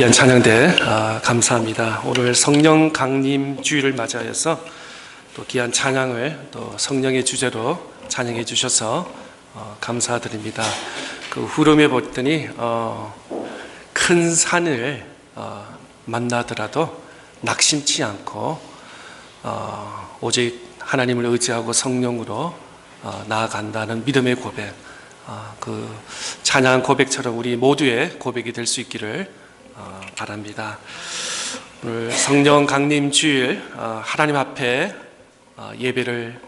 귀한 찬양대 감사합니다. 오늘 성령 강림 주일을 맞이하여서 또 귀한 찬양을 또 성령의 주제로 찬양해 주셔서 감사드립니다. 그 후렴에 봤더니 큰 산을 만나더라도 낙심치 않고 오직 하나님을 의지하고 성령으로 나아간다는 믿음의 고백, 그 찬양 고백처럼 우리 모두의 고백이 될 수 있기를 바랍니다. 오늘 성령 강림 주일 하나님 앞에 예배를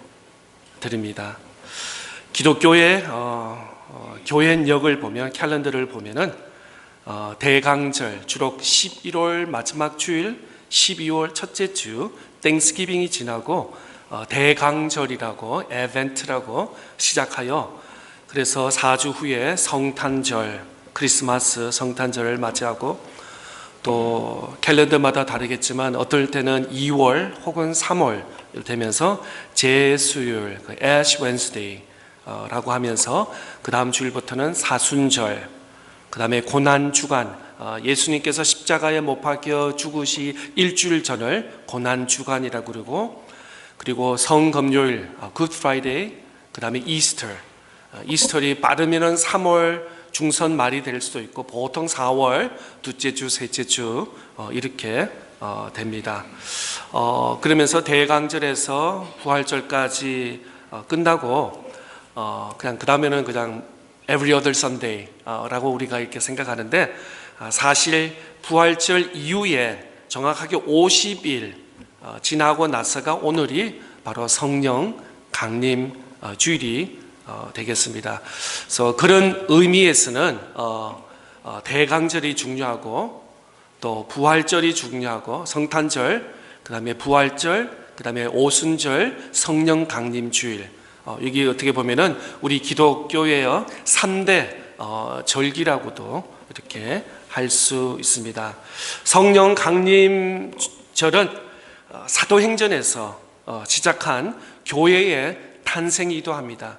드립니다. 기독교의 교회력을 보면, 캘린더를 보면은 대강절, 주로 11월 마지막 주일, 12월 첫째 주 땡스기빙이 지나고 대강절이라고, 에벤트라고 시작하여, 그래서 4주 후에 성탄절, 크리스마스 성탄절을 맞이하고, 또 캘린더마다 다르겠지만 어떨 때는 2월 혹은 3월 되면서 제수율, 애쉬 웬스데이 라고 하면서 그 다음 주일부터는 사순절, 그 다음에 고난주간, 예수님께서 십자가에 못 박혀 죽으시 일주일 전을 고난주간이라고 그러고, 그리고 성금요일, 굿 프라이데이, 그 다음에 이스터, 이스터리 빠르면은 3월 중선 말이 될 수도 있고, 보통 4월 둘째 주, 셋째 주 이렇게 됩니다. 그러면서 대강절에서 부활절까지 끝나고, 그냥 그 다음에는 그냥 every other Sunday라고 우리가 이렇게 생각하는데, 사실 부활절 이후에 정확하게 50일 지나고 나서가 오늘이 바로 성령 강림 주일이 되겠습니다. 그래서 그런 의미에서는 대강절이 중요하고, 또 부활절이 중요하고, 성탄절, 그 다음에 부활절, 그 다음에 오순절, 성령 강림 주일, 여기 어떻게 보면은 우리 기독교의 3대 절기라고도 이렇게 할 수 있습니다. 성령 강림절은 사도행전에서 시작한 교회의 탄생이기도 합니다.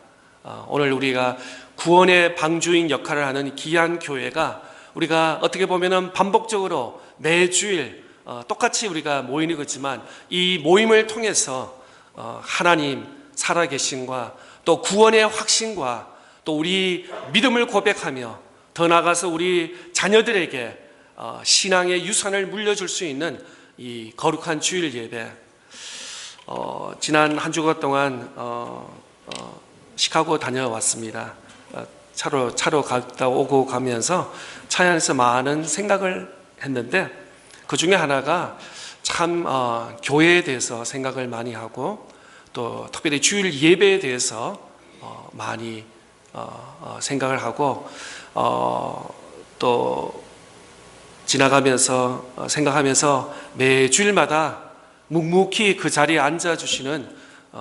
오늘 우리가 구원의 방주인 역할을 하는 귀한 교회가, 우리가 어떻게 보면은 반복적으로 매주일 똑같이 우리가 모이는 거지만, 이 모임을 통해서 하나님 살아계신과 또 구원의 확신과 또 우리 믿음을 고백하며, 더 나아가서 우리 자녀들에게 신앙의 유산을 물려줄 수 있는 이 거룩한 주일 예배, 지난 한 주간 동안 시카고 다녀왔습니다. 차로 갔다 오고 가면서 차 안에서 많은 생각을 했는데, 그 중에 하나가 참 교회에 대해서 생각을 많이 하고, 또 특별히 주일 예배에 대해서 많이 생각을 하고, 또 지나가면서 생각하면서 매 주일마다 묵묵히 그 자리에 앉아주시는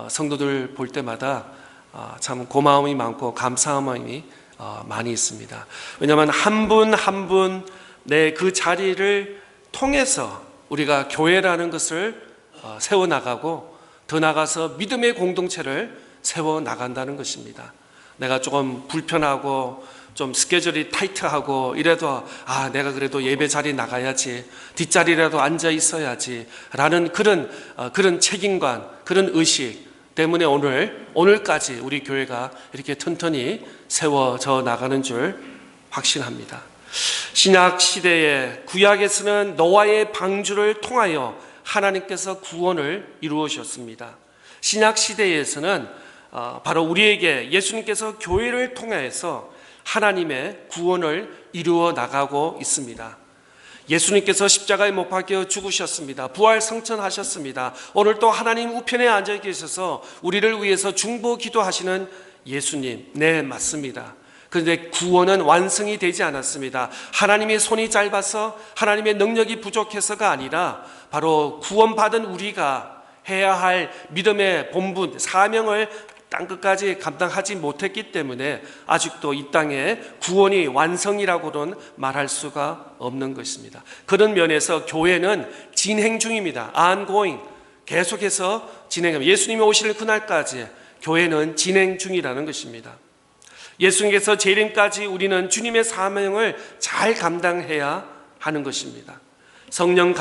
성도들 볼 때마다 참 고마움이 많고 감사함이 많이 있습니다. 왜냐하면 한 분 한 분 내 그 자리를 통해서 우리가 교회라는 것을 세워나가고, 더 나아가서 믿음의 공동체를 세워나간다는 것입니다. 내가 조금 불편하고 좀 스케줄이 타이트하고 이래도 내가 그래도 예배 자리 나가야지, 뒷자리라도 앉아 있어야지 라는 그런 책임감, 그런 의식 때문에 오늘까지 우리 교회가 이렇게 튼튼히 세워져 나가는 줄 확신합니다. 신약 시대에, 구약에서는 노아의 방주를 통하여 하나님께서 구원을 이루으셨습니다. 신약 시대에서는 바로 우리에게 예수님께서 교회를 통해서 하나님의 구원을 이루어 나가고 있습니다. 예수님께서 십자가에 못 박혀 죽으셨습니다. 부활 성천하셨습니다. 오늘 또 하나님 우편에 앉아 계셔서 우리를 위해서 중보 기도하시는 예수님, 네, 맞습니다. 그런데 구원은 완성이 되지 않았습니다. 하나님의 손이 짧아서, 하나님의 능력이 부족해서가 아니라, 바로 구원받은 우리가 해야 할 믿음의 본분, 사명을 땅끝까지 감당하지 못했기 때문에 아직도 이 땅에 구원이 완성이라고는 말할 수가 없는 것입니다. 그런 면에서 교회는 진행 중입니다. ongoing, 계속해서 진행합니다. 예수님이 오실 그날까지 교회는 진행 중이라는 것입니다. 예수님께서 재림까지 우리는 주님의 사명을 잘 감당해야 하는 것입니다. 성령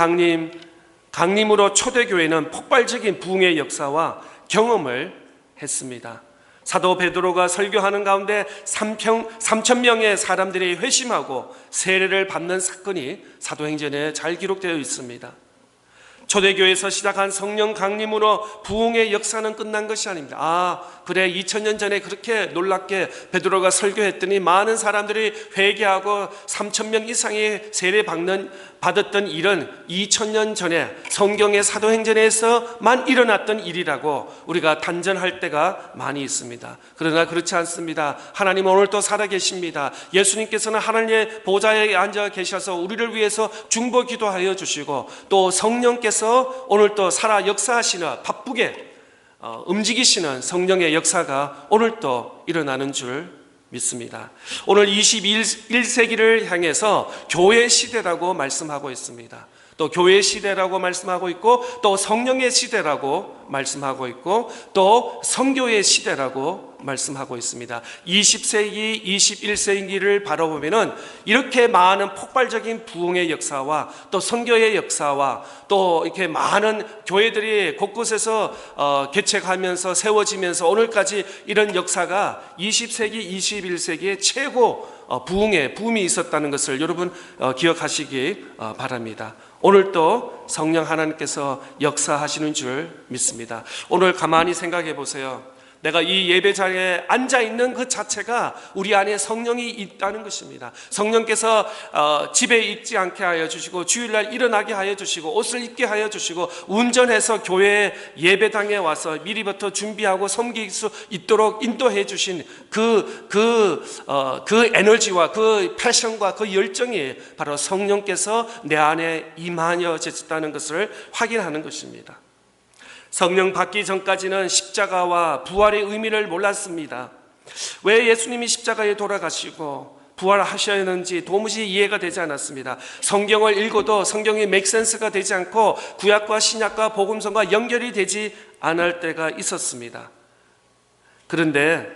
강림으로 초대교회는 폭발적인 부흥의 역사와 경험을 했습니다. 사도 베드로가 설교하는 가운데 3,000명의 사람들이 회심하고 세례를 받는 사건이 사도행전에 잘 기록되어 있습니다. 초대교회에서 시작한 성령 강림으로 부흥의 역사는 끝난 것이 아닙니다. 그래 2000년 전에 그렇게 놀랍게 베드로가 설교했더니 많은 사람들이 회개하고 3,000명 이상의 세례 받았던 일은 2000년 전에 성경의 사도행전에서만 일어났던 일이라고 우리가 단정할 때가 많이 있습니다. 그러나 그렇지 않습니다. 하나님은 오늘도 살아계십니다. 예수님께서는 하나님의 보좌에 앉아 계셔서 우리를 위해서 중보 기도하여 주시고 또 성령께서 오늘도 살아 역사하시는 바쁘게 움직이시는 성령의 역사가 오늘도 일어나는 줄 믿습니다. 오늘 21세기를 향해서 교회 시대라고 말씀하고 있습니다. 또 교회 시대라고 말씀하고 있고 또 성령의 시대라고 말씀하고 있고 또 선교의 시대라고 말씀하고 있습니다. 20세기, 21세기를 바라보면은 이렇게 많은 폭발적인 부흥의 역사와 또 선교의 역사와 또 이렇게 많은 교회들이 곳곳에서 개척하면서 세워지면서 오늘까지 이런 역사가 20세기, 21세기의 최고 부흥의 붐이 있었다는 것을 여러분 기억하시기 바랍니다. 오늘도 성령 하나님께서 역사하시는 줄 믿습니다. 오늘 가만히 생각해 보세요. 내가 이 예배 자리에 앉아 있는 그 자체가 우리 안에 성령이 있다는 것입니다. 성령께서 집에 있지 않게 하여 주시고 주일날 일어나게 하여 주시고 옷을 입게 하여 주시고 운전해서 교회 예배당에 와서 미리부터 준비하고 섬길 수 있도록 인도해 주신 그 에너지와 그 패션과 그 열정이 바로 성령께서 내 안에 임하여 계셨다는 것을 확인하는 것입니다. 성령 받기 전까지는 십자가와 부활의 의미를 몰랐습니다. 왜 예수님이 십자가에 돌아가시고 부활하셨는지 도무지 이해가 되지 않았습니다. 성경을 읽어도 성경이 맥센스가 되지 않고 구약과 신약과 복음서가 연결이 되지 않을 때가 있었습니다. 그런데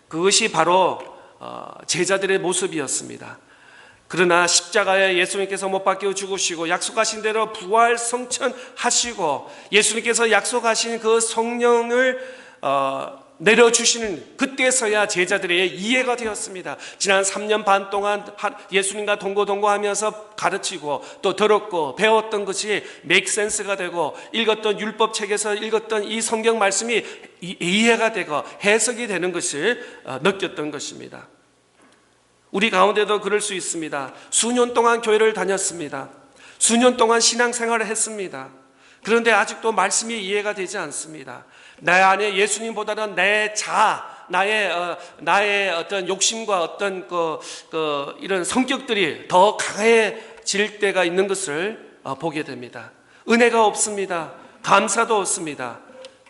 그것이 바로 제자들의 모습이었습니다. 그러나 십자가에 예수님께서 못 박혀 죽으시고 약속하신 대로 부활 성천하시고 예수님께서 약속하신 그 성령을 내려주시는 그때서야 제자들의 이해가 되었습니다. 지난 3년 반 동안 예수님과 동고동고하면서 가르치고 또 들었고 배웠던 것이 맥센스가 되고 읽었던 율법책에서 읽었던 이 성경 말씀이 이해가 되고 해석이 되는 것을 느꼈던 것입니다. 우리 가운데도 그럴 수 있습니다. 수년 동안 교회를 다녔습니다. 수년 동안 신앙생활을 했습니다. 그런데 아직도 말씀이 이해가 되지 않습니다. 내 안에 예수님보다는 나의 어떤 욕심과 어떤 이런 성격들이 더 강해질 때가 있는 것을 보게 됩니다. 은혜가 없습니다. 감사도 없습니다.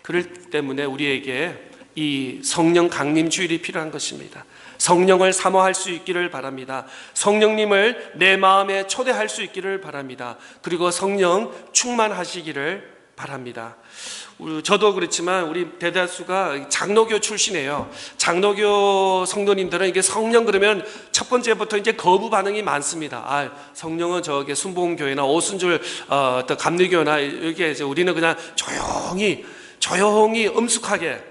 그럴 때문에 우리에게 이 성령 강림 주일이 필요한 것입니다. 성령을 사모할 수 있기를 바랍니다. 성령님을 내 마음에 초대할 수 있기를 바랍니다. 그리고 성령 충만하시기를 바랍니다. 저도 그렇지만 우리 대다수가 장로교 출신이에요. 장로교 성도님들은 이게 성령 그러면 첫 번째부터 이제 거부 반응이 많습니다. 성령은 저게 순복음교회나 오순절 감리교나 이게 이제 우리는 그냥 조용히 엄숙하게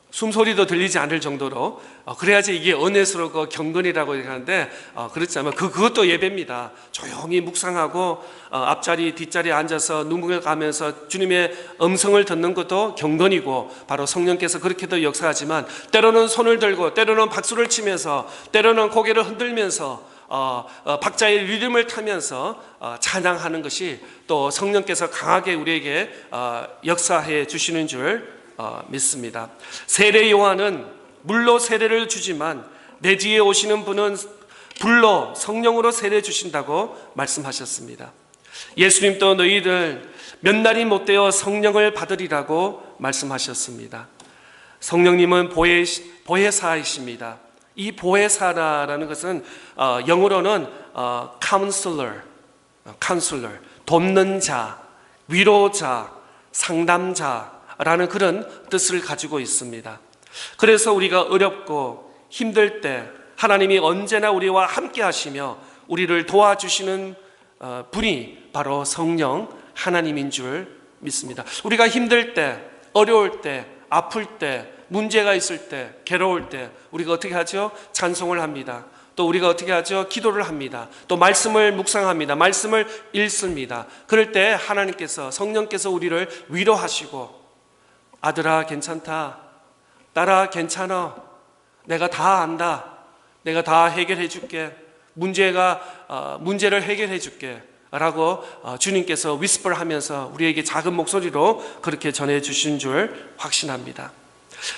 숨소리도 들리지 않을 정도로 그래야지 이게 은혜스럽고 경건이라고 하는데 그렇지 않으면 그것도 예배입니다. 조용히 묵상하고 앞자리 뒷자리에 앉아서 눈물을 가면서 주님의 음성을 듣는 것도 경건이고 바로 성령께서 그렇게도 역사하지만 때로는 손을 들고 때로는 박수를 치면서 때로는 고개를 흔들면서 박자의 리듬을 타면서 찬양하는 것이 또 성령께서 강하게 우리에게 역사해 주시는 줄 믿습니다. 세례 요한은 물로 세례를 주지만 내 뒤에 오시는 분은 불로 성령으로 세례 주신다고 말씀하셨습니다. 예수님도 너희들 몇 날이 못 되어 성령을 받으리라고 말씀하셨습니다. 성령님은 보혜사이십니다. 이 보혜사라는 것은 영어로는 counselor, 돕는 자, 위로자, 상담자 라는 그런 뜻을 가지고 있습니다. 그래서 우리가 어렵고 힘들 때 하나님이 언제나 우리와 함께 하시며 우리를 도와주시는 분이 바로 성령 하나님인 줄 믿습니다. 우리가 힘들 때, 어려울 때, 아플 때, 문제가 있을 때, 괴로울 때 우리가 어떻게 하죠? 찬송을 합니다. 또 우리가 어떻게 하죠? 기도를 합니다. 또 말씀을 묵상합니다. 말씀을 읽습니다. 그럴 때 하나님께서, 성령께서 우리를 위로하시고, 아들아 괜찮다, 딸아 괜찮아, 내가 다 안다, 내가 다 해결해 줄게, 문제를 해결해 줄게 라고 주님께서 위스퍼를 하면서 우리에게 작은 목소리로 그렇게 전해 주신 줄 확신합니다.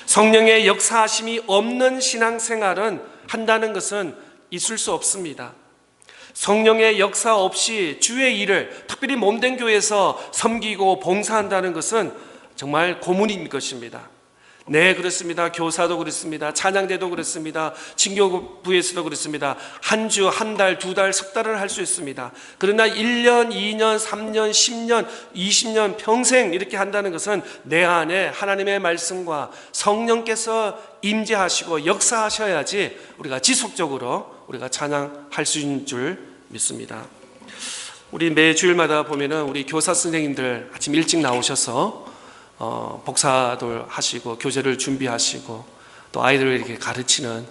성령의 역사하심이 없는 신앙생활은 한다는 것은 있을 수 없습니다. 성령의 역사 없이 주의 일을, 특별히 몸된 교회에서 섬기고 봉사한다는 것은 정말 고문인 것입니다. 네, 그렇습니다. 교사도 그렇습니다. 찬양대도 그렇습니다. 친교부에서도 그렇습니다. 한 주, 한 달, 두 달, 석 달을 할 수 있습니다. 그러나 1년, 2년, 3년, 10년, 20년, 평생 이렇게 한다는 것은 내 안에 하나님의 말씀과 성령께서 임재하시고 역사하셔야지 우리가 지속적으로 우리가 찬양할 수 있는 줄 믿습니다. 우리 매 주일마다 보면은 우리 교사 선생님들 아침 일찍 나오셔서 복사도 하시고 교재를 준비하시고 또 아이들을 이렇게 가르치는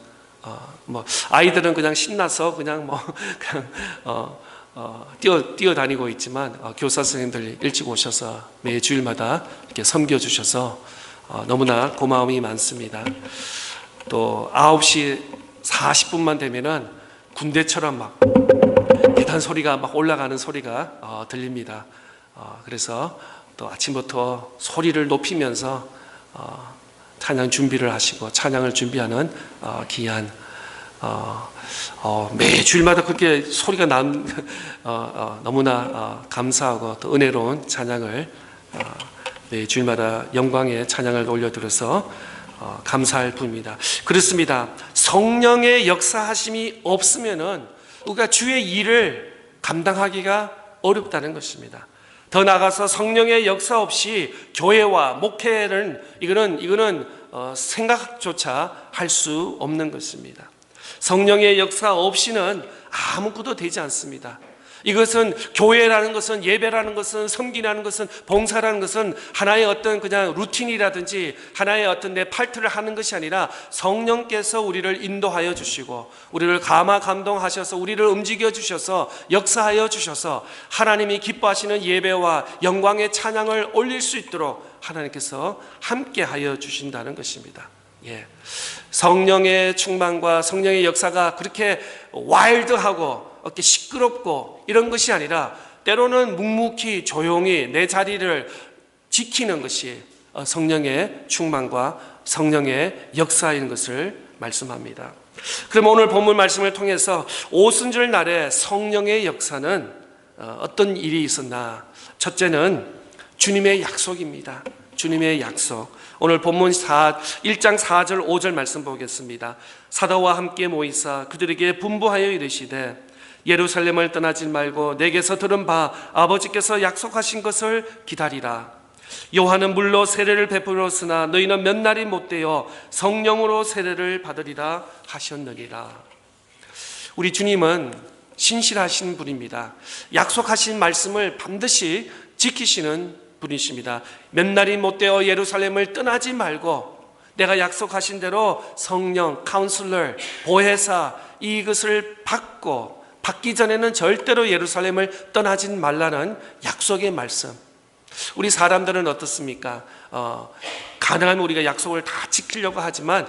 아이들은 그냥 신나서 그냥 뛰어다니고 있지만 교사 선생님들 일찍 오셔서 매 주일마다 이렇게 섬겨주셔서 너무나 고마움이 많습니다. 또 9시 40분만 되면은 군대처럼 막 계단 소리가 막 올라가는 소리가 들립니다. 그래서 또 아침부터 소리를 높이면서 찬양 준비를 하시고 찬양을 준비하는 귀한 매 주일마다 그렇게 소리가 너무나 감사하고 또 은혜로운 찬양을 매 주일마다 영광의 찬양을 올려드려서 감사할 뿐입니다. 그렇습니다. 성령의 역사하심이 없으면은 우리가 주의 일을 감당하기가 어렵다는 것입니다. 더 나아가서 성령의 역사 없이 교회와 목회는 이거는 생각조차 할 수 없는 것입니다. 성령의 역사 없이는 아무것도 되지 않습니다. 이것은 교회라는 것은, 예배라는 것은, 섬기라는 것은, 봉사라는 것은 하나의 어떤 그냥 루틴이라든지 하나의 어떤 내 파트를 하는 것이 아니라 성령께서 우리를 인도하여 주시고 우리를 감동하셔서 우리를 움직여 주셔서 역사하여 주셔서 하나님이 기뻐하시는 예배와 영광의 찬양을 올릴 수 있도록 하나님께서 함께하여 주신다는 것입니다. 성령의 충만과 성령의 역사가 그렇게 와일드하고 이렇게 시끄럽고 이런 것이 아니라 때로는 묵묵히 조용히 내 자리를 지키는 것이 성령의 충만과 성령의 역사인 것을 말씀합니다. 그럼 오늘 본문 말씀을 통해서 오순절 날에 성령의 역사는 어떤 일이 있었나? 첫째는 주님의 약속입니다. 주님의 약속. 오늘 본문 1장 4절 5절 말씀 보겠습니다. 사도와 함께 모이사 그들에게 분부하여 이르시되 예루살렘을 떠나지 말고 내게서 들은 바 아버지께서 약속하신 것을 기다리라. 요한은 물로 세례를 베풀었으나 너희는 몇 날이 못되어 성령으로 세례를 받으리라 하셨느니라. 우리 주님은 신실하신 분입니다. 약속하신 말씀을 반드시 지키시는 분이십니다. 몇 날이 못되어 예루살렘을 떠나지 말고 내가 약속하신 대로 성령, 카운슬러, 보혜사 이것을 받기 전에는 절대로 예루살렘을 떠나지 말라는 약속의 말씀. 우리 사람들은 어떻습니까? 가능하면 우리가 약속을 다 지키려고 하지만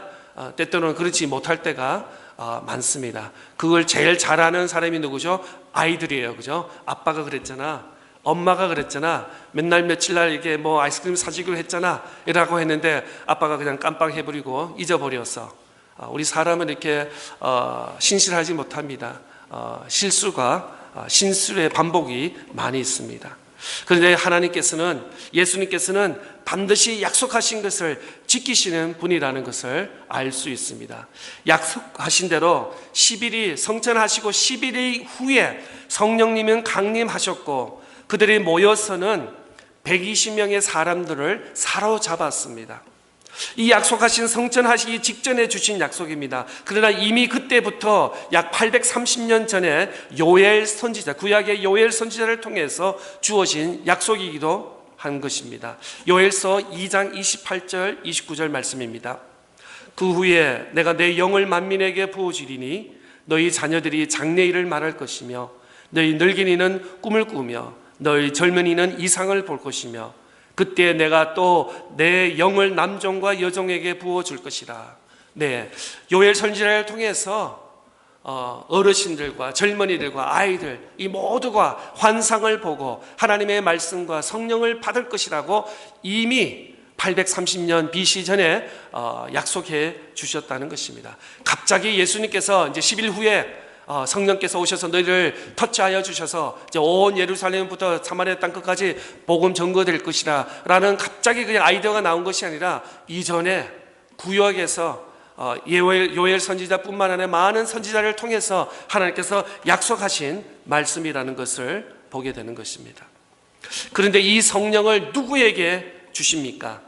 때때로는 그렇지 못할 때가 많습니다. 그걸 제일 잘하는 사람이 누구죠? 아이들이에요. 그죠? 아빠가 그랬잖아, 엄마가 그랬잖아, 맨날 며칠 날 이게 아이스크림 사주기로 했잖아 이라고 했는데 아빠가 그냥 깜빡해버리고 잊어버렸어. 우리 사람은 이렇게 신실하지 못합니다. 실수가 신술의 반복이 많이 있습니다. 그런데 하나님께서는, 예수님께서는 반드시 약속하신 것을 지키시는 분이라는 것을 알 수 있습니다. 약속하신 대로 10일이 성천하시고 11일 후에 성령님은 강림하셨고 그들이 모여서는 120명의 사람들을 사로잡았습니다. 이 약속하신 성전하시기 직전에 주신 약속입니다. 그러나 이미 그때부터 약 830년 전에 요엘 선지자, 구약의 요엘 선지자를 통해서 주어진 약속이기도 한 것입니다. 요엘서 2장 28절 29절 말씀입니다. 그 후에 내가 내 영을 만민에게 부어주리니 너희 자녀들이 장래일을 말할 것이며 너희 늙은이는 꿈을 꾸며 너희 젊은이는 이상을 볼 것이며 그때 내가 또 내 영을 남종과 여종에게 부어줄 것이라. 네, 요엘 선지자를 통해서 어르신들과 젊은이들과 아이들 이 모두가 환상을 보고 하나님의 말씀과 성령을 받을 것이라고 이미 830년 BC 전에 약속해 주셨다는 것입니다. 갑자기 예수님께서 이제 10일 후에 성령께서 오셔서 너희를 터치하여 주셔서 이제 온 예루살렘부터 사마리아 땅 끝까지 복음 전거될 것이라 라는 갑자기 그냥 아이디어가 나온 것이 아니라 이전에 구역에서 요엘 선지자뿐만 아니라 많은 선지자를 통해서 하나님께서 약속하신 말씀이라는 것을 보게 되는 것입니다. 그런데 이 성령을 누구에게 주십니까?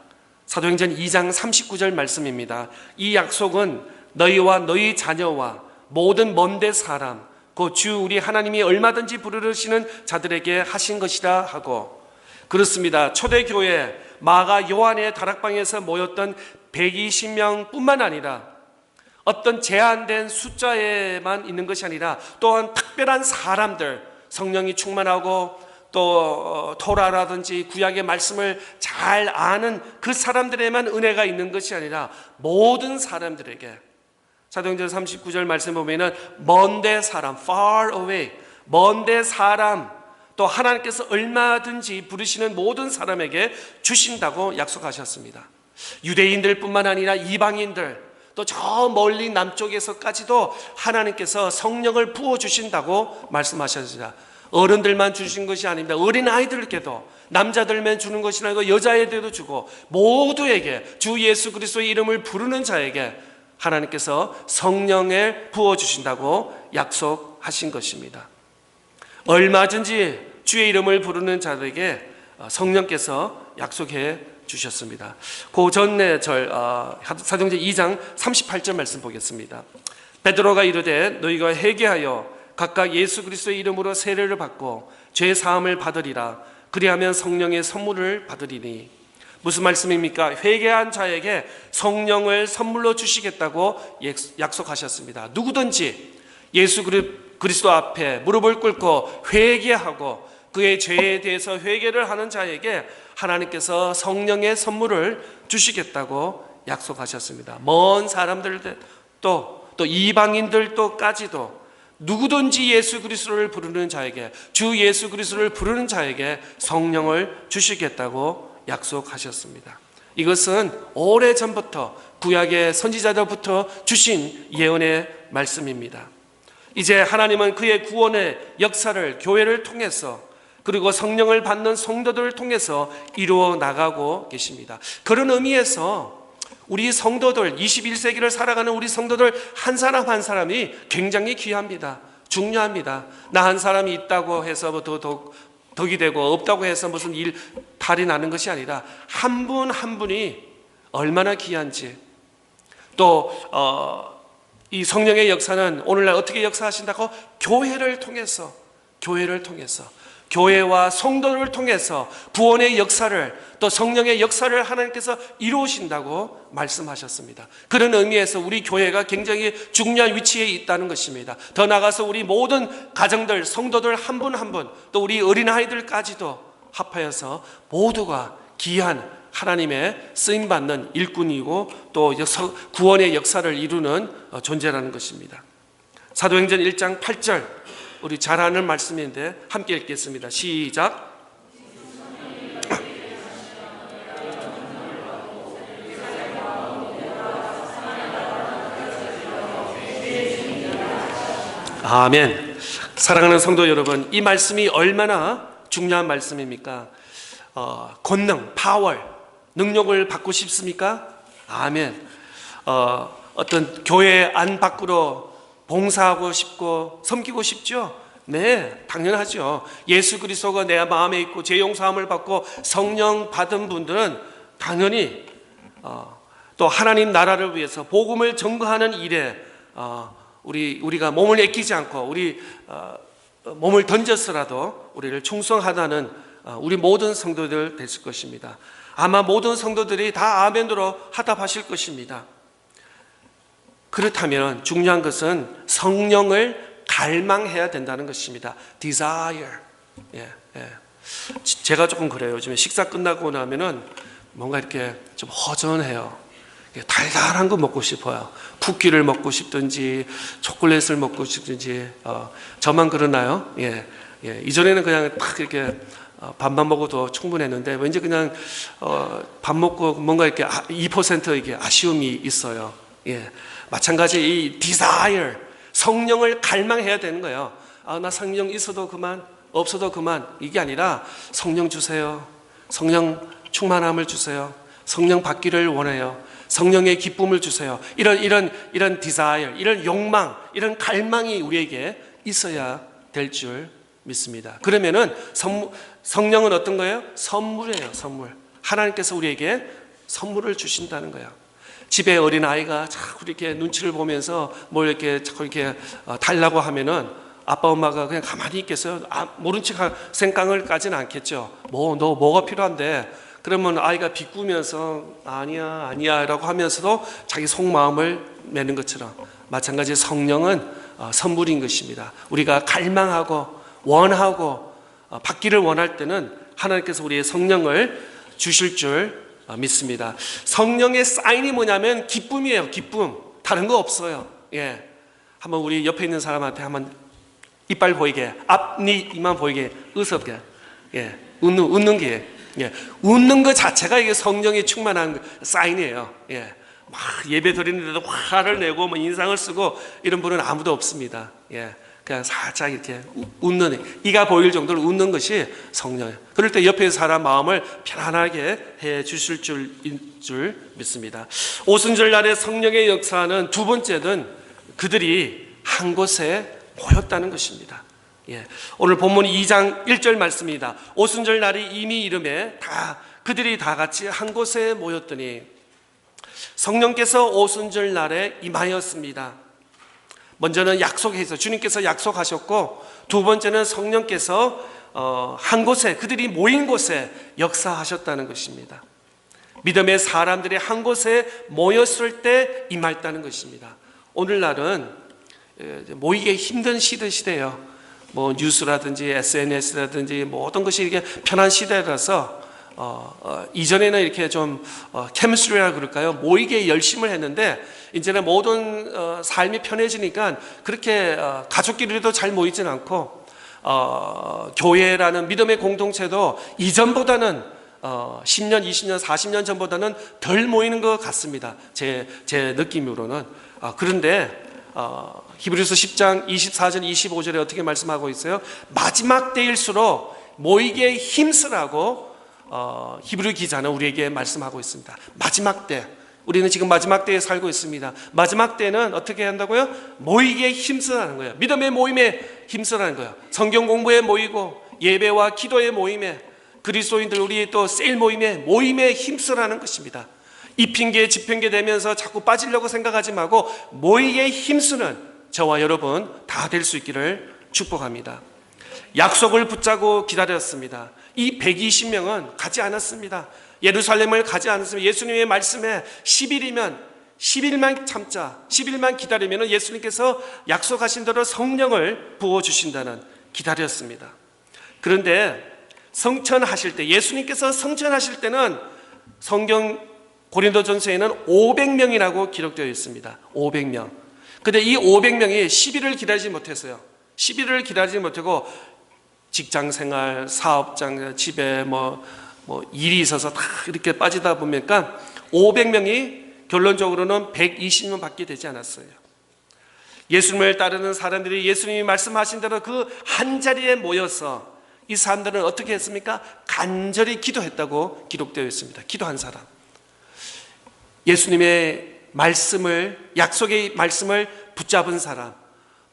사도행전 2장 39절 말씀입니다. 이 약속은 너희와 너희 자녀와 모든 먼데 사람 그 주 우리 하나님이 얼마든지 부르시는 자들에게 하신 것이라 하고, 그렇습니다. 초대교회 마가 요한의 다락방에서 모였던 120명 뿐만 아니라 어떤 제한된 숫자에만 있는 것이 아니라 또한 특별한 사람들, 성령이 충만하고 또 토라라든지 구약의 말씀을 잘 아는 그 사람들에만 은혜가 있는 것이 아니라 모든 사람들에게, 사도행전 39절 말씀 보면은 먼데 사람, far away, 먼데 사람, 또 하나님께서 얼마든지 부르시는 모든 사람에게 주신다고 약속하셨습니다. 유대인들뿐만 아니라 이방인들, 또 저 멀리 남쪽에서까지도 하나님께서 성령을 부어주신다고 말씀하셨습니다. 어른들만 주신 것이 아닙니다. 어린 아이들께도, 남자들만 주는 것이 아니고 여자애들도 주고 모두에게 주 예수 그리스도의 이름을 부르는 자에게 하나님께서 성령을 부어주신다고 약속하신 것입니다. 얼마든지 주의 이름을 부르는 자들에게 성령께서 약속해 주셨습니다. 그 전에 사도행전 2장 38절 말씀 보겠습니다. 베드로가 이르되 너희가 회개하여 각각 예수 그리스도의 이름으로 세례를 받고 죄 사함을 받으리라. 그리하면 성령의 선물을 받으리니. 무슨 말씀입니까? 회개한 자에게 성령을 선물로 주시겠다고 약속하셨습니다. 누구든지 예수 그리스도 앞에 무릎을 꿇고 회개하고 그의 죄에 대해서 회개를 하는 자에게 하나님께서 성령의 선물을 주시겠다고 약속하셨습니다. 먼 사람들도 또 이방인들도까지도 누구든지 예수 그리스도를 부르는 자에게, 주 예수 그리스도를 부르는 자에게 성령을 주시겠다고 약속하셨습니다. 이것은 오래전부터 구약의 선지자들부터 주신 예언의 말씀입니다. 이제 하나님은 그의 구원의 역사를 교회를 통해서 그리고 성령을 받는 성도들을 통해서 이루어 나가고 계십니다. 그런 의미에서 우리 성도들, 21세기를 살아가는 우리 성도들 한 사람 한 사람이 굉장히 귀합니다. 중요합니다. 나 한 사람이 있다고 해서 덕이 되고 없다고 해서 무슨 탈이 나는 것이 아니라 한 분 한 분이 얼마나 귀한지, 또 이 성령의 역사는 오늘날 어떻게 역사하신다고? 교회를 통해서 교회와 성도를 통해서 구원의 역사를, 또 성령의 역사를 하나님께서 이루신다고 말씀하셨습니다. 그런 의미에서 우리 교회가 굉장히 중요한 위치에 있다는 것입니다. 더 나아가서 우리 모든 가정들, 성도들 한 분 한 분, 또 우리 어린아이들까지도 합하여서 모두가 귀한 하나님의 쓰임받는 일꾼이고 또 구원의 역사를 이루는 존재라는 것입니다. 사도행전 1장 8절, 우리 잘 아는 말씀인데 함께 읽겠습니다. 시작. 아멘. 사랑하는 성도 여러분, 이 말씀이 얼마나 중요한 말씀입니까? 권능, 파워, 능력을 받고 싶습니까? 아멘. 어떤 교회 안 밖으로 봉사하고 싶고 섬기고 싶죠? 네, 당연하죠. 예수 그리스도가 내 마음에 있고 죄 용서함을 받고 성령 받은 분들은 당연히 또 하나님 나라를 위해서 복음을 전거하는 일에 우리가 몸을 아끼지 않고 우리 몸을 던져서라도 우리를 충성하다는 우리 모든 성도들 됐을 것입니다. 아마 모든 성도들이 다 아멘으로 화답하실 것입니다. 그렇다면 중요한 것은 성령을 갈망해야 된다는 것입니다. desire. 제가 조금 그래요. 요즘에 식사 끝나고 나면은 뭔가 이렇게 좀 허전해요. 달달한 거 먹고 싶어요. 쿠키를 먹고 싶든지 초콜릿을 먹고 싶든지. 저만 그러나요? 이전에는 그냥 딱 이렇게 밥만 먹어도 충분했는데 왠지 그냥 밥 먹고 뭔가 이렇게 2% 이게 아쉬움이 있어요. 마찬가지 이 desire, 성령을 갈망해야 되는 거예요. 나 성령 있어도 그만, 없어도 그만, 이게 아니라 성령 주세요. 성령 충만함을 주세요. 성령 받기를 원해요. 성령의 기쁨을 주세요. 이런 desire, 이런 욕망, 이런 갈망이 우리에게 있어야 될 줄 믿습니다. 그러면은 성령은 어떤 거예요? 선물이에요. 선물. 하나님께서 우리에게 선물을 주신다는 거예요. 집에 어린 아이가 자꾸 이렇게 눈치를 보면서 뭘 이렇게 자꾸 이렇게 달라고 하면은 아빠 엄마가 그냥 가만히 있겠어요? 모른 척 생각을까지는 않겠죠. 너 뭐가 필요한데? 그러면 아이가 비꾸면서 아니야 라고 하면서도 자기 속마음을 내는 것처럼 마찬가지 성령은 선물인 것입니다. 우리가 갈망하고 원하고 받기를 원할 때는 하나님께서 우리의 성령을 주실 줄 믿습니다. 성령의 사인이 뭐냐면 기쁨이에요. 기쁨. 다른 거 없어요. 한번 우리 옆에 있는 사람한테 한번 이빨 보이게, 앞니 이만 보이게, 웃었게, 웃는 게, 웃는 것 자체가 이게 성령이 충만한 사인이에요. 막 예배 드리는데도 화를 내고 뭐 인상을 쓰고 이런 분은 아무도 없습니다. 그냥 살짝 이렇게 웃는, 이가 보일 정도로 웃는 것이 성령이에요. 그럴 때 옆에 사람 마음을 편안하게 해 주실 줄 믿습니다. 오순절 날의 성령의 역사는 두 번째는 그들이 한 곳에 모였다는 것입니다. 오늘 본문 2장 1절 말씀입니다. 오순절 날이 이미 이름에 그들이 다 같이 한 곳에 모였더니 성령께서 오순절 날에 임하였습니다. 먼저는 약속해서 주님께서 약속하셨고, 두 번째는 성령께서 한 곳에, 그들이 모인 곳에 역사하셨다는 것입니다. 믿음의 사람들이 한 곳에 모였을 때 임했다는 것입니다. 오늘날은 모이기 힘든 시대예요. 뭐 뉴스라든지 SNS라든지 모든 것이 이게 편한 시대라서 이전에는 이렇게 좀 케미스트리라 그럴까요? 모이게 열심을 했는데 이제는 모든 삶이 편해지니까 그렇게 가족끼리도 잘 모이진 않고 교회라는 믿음의 공동체도 이전보다는 10년, 20년, 40년 전보다는 덜 모이는 것 같습니다. 제 느낌으로는. 그런데 히브리서 10장 24절 25절에 어떻게 말씀하고 있어요? 마지막 때일수록 모이게 힘쓰라고 히브리 기자는 우리에게 말씀하고 있습니다. 마지막 때, 우리는 지금 마지막 때에 살고 있습니다. 마지막 때는 어떻게 한다고요? 모이게 힘쓰라는 거예요. 믿음의 모임에 힘쓰라는 거예요. 성경 공부에 모이고 예배와 기도의 모임에, 그리스도인들 우리 또 셀 모임에 힘쓰라는 것입니다. 이 핑계 저 핑계 대면서 자꾸 빠지려고 생각하지 말고 모이게 힘쓰는 저와 여러분 다 될 수 있기를 축복합니다. 약속을 붙잡고 기다렸습니다. 이 120명은 가지 않았습니다. 예루살렘을 가지 않았습니다. 예수님의 말씀에 10일만 참자, 10일만 기다리면 예수님께서 약속하신 대로 성령을 부어주신다는 기다렸습니다. 그런데 성천하실 때, 예수님께서 성천하실 때는 성경 고린도전서에는 500명이라고 기록되어 있습니다. 500명. 근데 이 500명이 10일을 기다리지 못했어요. 10일을 기다리지 못하고 직장생활, 사업장, 집에 뭐 일이 있어서 다 이렇게 빠지다 보니까 500명이 결론적으로는 120명 밖에 되지 않았어요. 예수님을 따르는 사람들이 예수님이 말씀하신 대로 그 한 자리에 모여서 이 사람들은 어떻게 했습니까? 간절히 기도했다고 기록되어 있습니다. 기도한 사람. 예수님의 말씀을, 약속의 말씀을 붙잡은 사람,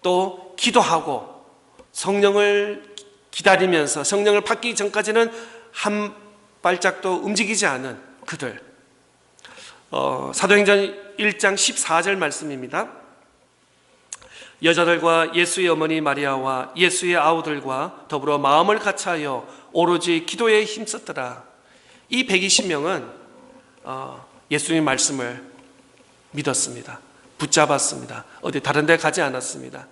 또 기도하고 성령을 기다리면서 성령을 받기 전까지는 한 발짝도 움직이지 않은 그들. 사도행전 1장 14절 말씀입니다. 여자들과 예수의 어머니 마리아와 예수의 아우들과 더불어 마음을 같이하여 오로지 기도에 힘썼더라. 이 120명은 예수님 말씀을 믿었습니다. 붙잡았습니다. 어디 다른 데 가지 않았습니다.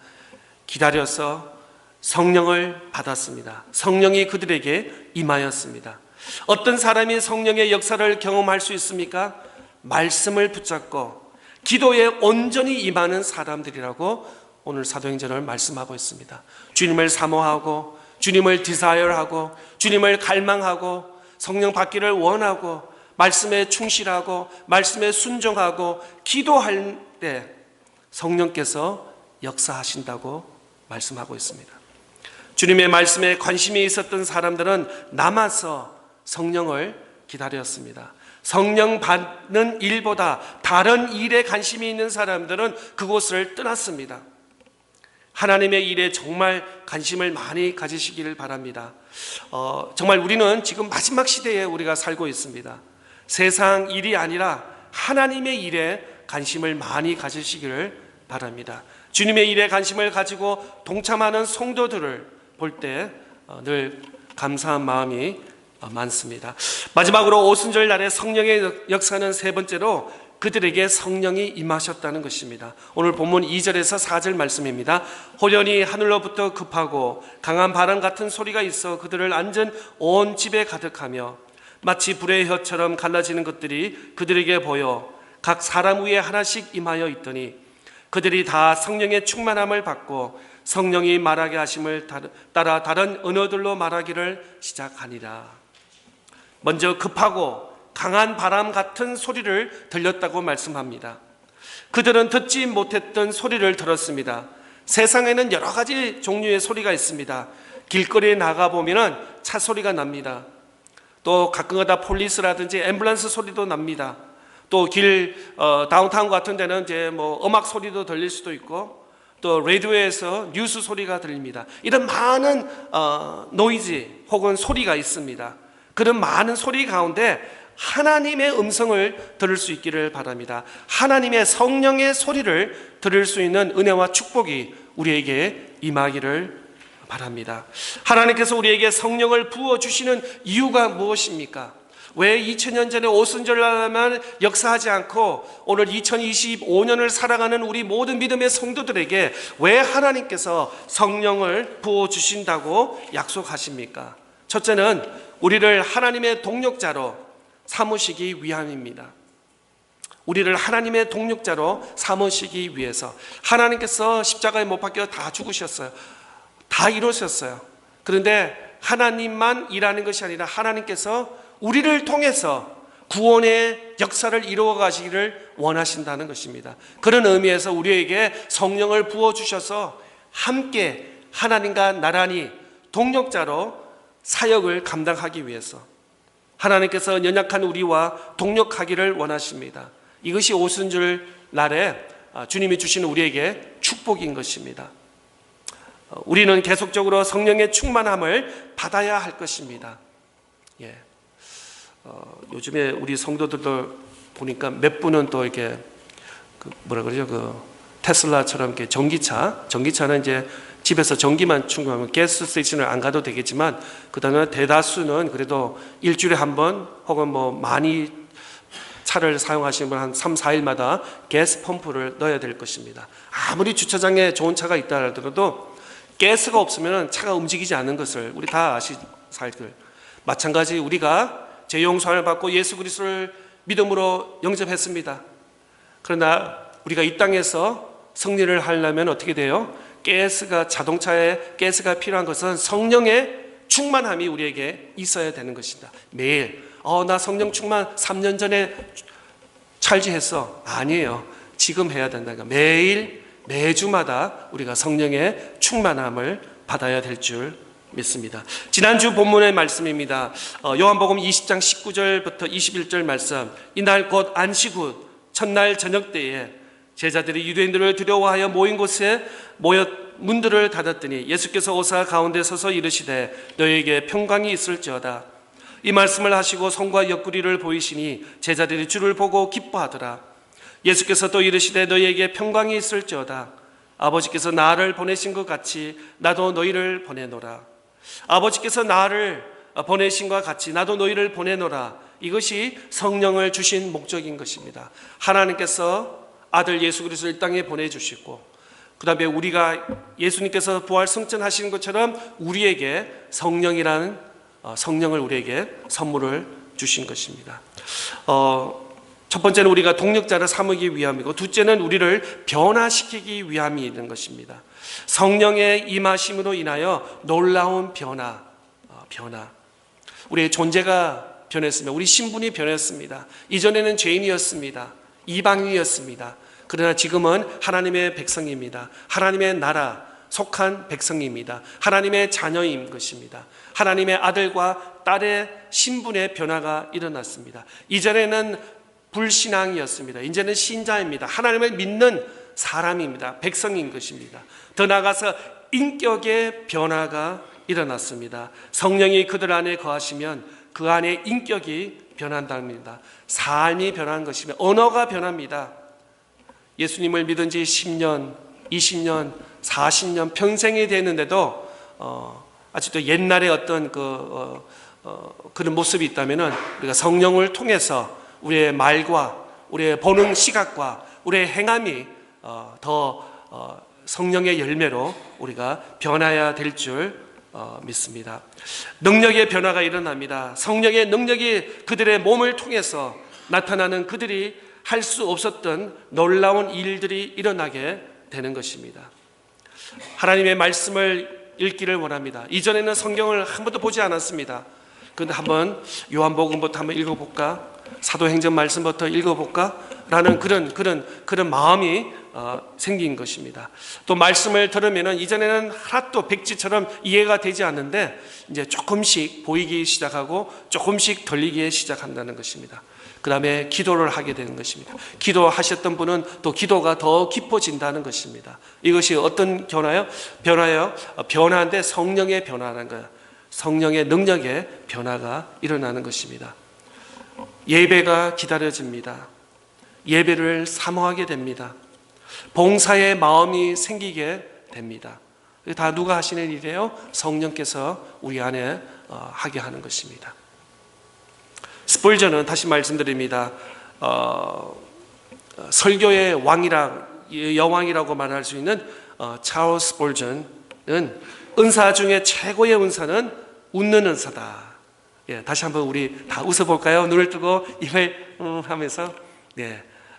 기다려서 성령을 받았습니다. 성령이 그들에게 임하였습니다. 어떤 사람이 성령의 역사를 경험할 수 있습니까? 말씀을 붙잡고 기도에 온전히 임하는 사람들이라고 오늘 사도행전을 말씀하고 있습니다. 주님을 사모하고 주님을 디자이어하고 주님을 갈망하고 성령 받기를 원하고 말씀에 충실하고 말씀에 순종하고 기도할 때 성령께서 역사하신다고 말씀하고 있습니다. 주님의 말씀에 관심이 있었던 사람들은 남아서 성령을 기다렸습니다. 성령 받는 일보다 다른 일에 관심이 있는 사람들은 그곳을 떠났습니다. 하나님의 일에 정말 관심을 많이 가지시기를 바랍니다. 정말 우리는 지금 마지막 시대에 우리가 살고 있습니다. 세상 일이 아니라 하나님의 일에 관심을 많이 가지시기를 바랍니다. 주님의 일에 관심을 가지고 동참하는 성도들을 볼 때 늘 감사한 마음이 많습니다. 마지막으로 오순절 날의 성령의 역사는 세 번째로 그들에게 성령이 임하셨다는 것입니다. 오늘 본문 2절에서 4절 말씀입니다. 호련히 하늘로부터 급하고 강한 바람 같은 소리가 있어 그들을 앉은 온 집에 가득하며 마치 불의 혀처럼 갈라지는 것들이 그들에게 보여 각 사람 위에 하나씩 임하여 있더니 그들이 다 성령의 충만함을 받고 성령이 말하게 하심을 따라 다른 언어들로 말하기를 시작하니라. 먼저 급하고 강한 바람 같은 소리를 들렸다고 말씀합니다. 그들은 듣지 못했던 소리를 들었습니다. 세상에는 여러 가지 종류의 소리가 있습니다. 길거리에 나가보면 차 소리가 납니다. 또 가끔가다 폴리스라든지 앰뷸런스 소리도 납니다. 또 다운타운 같은 데는 이제 음악 소리도 들릴 수도 있고 또 라디오에서 뉴스 소리가 들립니다. 이런 많은 노이즈 혹은 소리가 있습니다. 그런 많은 소리 가운데 하나님의 음성을 들을 수 있기를 바랍니다. 하나님의 성령의 소리를 들을 수 있는 은혜와 축복이 우리에게 임하기를 바랍니다. 하나님께서 우리에게 성령을 부어주시는 이유가 무엇입니까? 왜 2000년 전에 오순절날만 역사하지 않고 오늘 2025년을 살아가는 우리 모든 믿음의 성도들에게 왜 하나님께서 성령을 부어주신다고 약속하십니까? 첫째는 우리를 하나님의 동력자로 삼으시기 위함입니다. 우리를 하나님의 동력자로 삼으시기 위해서 하나님께서 십자가에 못 박혀 다 죽으셨어요. 다 이루셨어요. 그런데 하나님만 일하는 것이 아니라 하나님께서 우리를 통해서 구원의 역사를 이루어 가시기를 원하신다는 것입니다. 그런 의미에서 우리에게 성령을 부어주셔서 함께 하나님과 나란히 동력자로 사역을 감당하기 위해서 하나님께서 연약한 우리와 동력하기를 원하십니다. 이것이 오순절 날에 주님이 주시는 우리에게 축복인 것입니다. 우리는 계속적으로 성령의 충만함을 받아야 할 것입니다. 요즘에 우리 성도들도 보니까 몇 분은 또 이렇게 테슬라처럼 이렇게 전기차는 이제 집에서 전기만 충전하면 가스 스테이션을 안 가도 되겠지만 그다음에 대다수는 그래도 일주일에 한 번 혹은 많이 차를 사용하시는 분 한 3, 4일마다 가스 펌프를 넣어야 될 것입니다. 아무리 주차장에 좋은 차가 있다 하더라도 가스가 없으면 차가 움직이지 않는 것을 우리 다 아시사일들. 마찬가지 우리가 죄용서를 받고 예수 그리스도를 믿음으로 영접했습니다. 그러나 우리가 이 땅에서 승리를 하려면 어떻게 돼요? 자동차에 가스가 필요한 것은 성령의 충만함이 우리에게 있어야 되는 것입니다. 매일 나 성령 충만 3년 전에 찰지했어. 아니에요. 지금 해야 된다니까. 매주마다 우리가 성령의 충만함을 받아야 될 줄 믿습니다. 지난주 본문의 말씀입니다. 요한복음 20장 19절부터 21절 말씀. 이날 곧 안식 후 첫날 저녁 때에 제자들이 유대인들을 두려워하여 모인 곳에 문들을 닫았더니 예수께서 오사 가운데 서서 이르시되 너희에게 평강이 있을지어다. 이 말씀을 하시고 손과 옆구리를 보이시니 제자들이 주를 보고 기뻐하더라. 예수께서 또 이르시되 너희에게 평강이 있을지어다. 아버지께서 나를 보내신 것 같이 나도 너희를 보내노라. 아버지께서 나를 보내신 것 같이 나도 너희를 보내노라. 이것이 성령을 주신 목적인 것입니다. 하나님께서 아들 예수 그리스도를 이 땅에 보내주시고 그 다음에 우리가 예수님께서 부활 승천하신 것처럼 우리에게 성령이라는 성령을 우리에게 선물을 주신 것입니다. 첫 번째는 우리가 동력자를 삼기 위함이고, 둘째는 우리를 변화시키기 위함이 있는 것입니다. 성령의 임하심으로 인하여 놀라운 변화. 우리의 존재가 변했습니다. 우리 신분이 변했습니다. 이전에는 죄인이었습니다. 이방인이었습니다. 그러나 지금은 하나님의 백성입니다. 하나님의 나라 속한 백성입니다. 하나님의 자녀인 것입니다. 하나님의 아들과 딸의 신분의 변화가 일어났습니다. 이전에는 불신앙이었습니다. 이제는 신자입니다. 하나님을 믿는 사람입니다. 백성인 것입니다. 더 나아가서 인격의 변화가 일어났습니다. 성령이 그들 안에 거하시면 그 안에 인격이 변한답니다. 삶이 변한 것이며 언어가 변합니다. 예수님을 믿은 지 10년, 20년, 40년 평생이 되는데도 아직도 옛날에 어떤 그런 모습이 있다면 우리가 성령을 통해서 우리의 말과 우리의 보는 시각과 우리의 행함이 더 성령의 열매로 우리가 변화해야 될 줄 믿습니다. 능력의 변화가 일어납니다. 성령의 능력이 그들의 몸을 통해서 나타나는 그들이 할 수 없었던 놀라운 일들이 일어나게 되는 것입니다. 하나님의 말씀을 읽기를 원합니다. 이전에는 성경을 한 번도 보지 않았습니다. 그런데 한번 요한복음부터 한번 읽어볼까? 사도행전 말씀부터 읽어볼까? 라는 그런 마음이 생긴 것입니다. 또 말씀을 들으면은 이전에는 하나도 백지처럼 이해가 되지 않는데 이제 조금씩 보이기 시작하고 조금씩 들리기 시작한다는 것입니다. 그 다음에 기도를 하게 되는 것입니다. 기도하셨던 분은 또 기도가 더 깊어진다는 것입니다. 이것이 어떤 변화요? 변화인데 성령의 변화라는 거예요. 성령의 능력의 변화가 일어나는 것입니다. 예배가 기다려집니다. 예배를 사모하게 됩니다. 봉사의 마음이 생기게 됩니다. 다 누가 하시는 일이에요? 성령께서 우리 안에 하게 하는 것입니다. 스펄전은 다시 말씀드립니다. 설교의 여왕이라고 말할 수 있는 찰스 스펄전은 은사 중에 최고의 은사는 웃는 은사다. 예, 다시 한번 우리 다 웃어볼까요? 눈을 뜨고 입을 하면서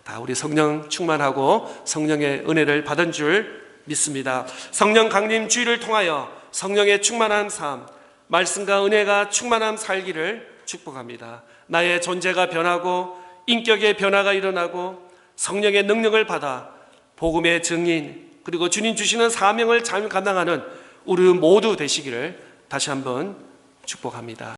다 우리 성령 충만하고 성령의 은혜를 받은 줄 믿습니다. 성령 강림 주의를 통하여 성령의 충만한 삶, 말씀과 은혜가 충만함 살기를 축복합니다. 나의 존재가 변하고 인격의 변화가 일어나고 성령의 능력을 받아 복음의 증인 그리고 주님 주시는 사명을 잘 감당하는 우리 모두 되시기를 다시 한번 축복합니다.